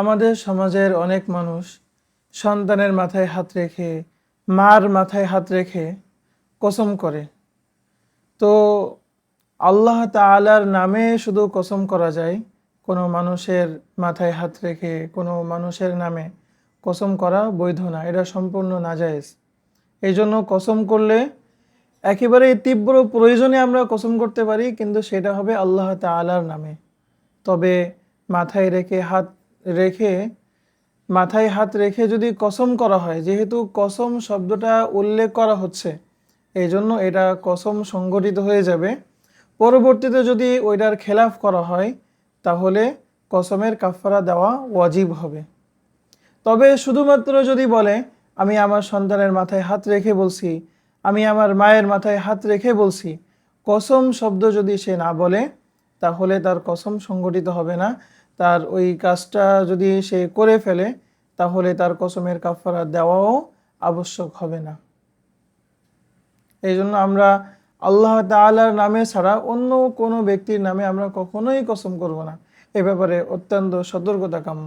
আমাদের সমাজের অনেক মানুষ সন্তানের মাথায় হাত রেখে, মার মাথায় হাত রেখে কসম করে। তো আল্লাহ তাআলার নামে শুধু কসম করা যায়, কোনো মানুষের মাথায় হাত রেখে কোনো মানুষের নামে কসম করা বৈধ না, এটা সম্পূর্ণ নাজায়েজ। এই জন্য কসম করলে একেবারে তীব্র প্রয়োজনে আমরা কসম করতে পারি, কিন্তু সেটা হবে আল্লাহ তাআলার নামে। তবে মাথায় রেখে হাত রেখে মাথায় হাত রেখে যদি কসম করা হয়, যেহেতু কসম শব্দটা উল্লেখ করা হচ্ছে, এই জন্য এটা কসম সংগঠিত হয়ে যাবে। পরবর্তীতে যদি ওইটার খেলাফ করা হয়, তাহলে কসমের কাফারা দেওয়া ওয়াজিব হবে। তবে শুধুমাত্র যদি বলে আমি আমার সন্তানের মাথায় হাত রেখে বলছি, আমি আমার মায়ের মাথায় হাত রেখে বলছি, কসম শব্দ যদি সে না বলে, তাহলে তার কসম সংগঠিত হবে না। তার ওই কাজটা যদি সে করে ফেলে, তাহলে তার কসমের কাফারা দেওয়াও আবশ্যক হবে না। এই জন্য আমরা আল্লাহ তাআলার নামে ছাড়া অন্য কোনো ব্যক্তির নামে আমরা কখনোই কসম করব না। এ ব্যাপারে অত্যন্ত সতর্কতা কাম্য।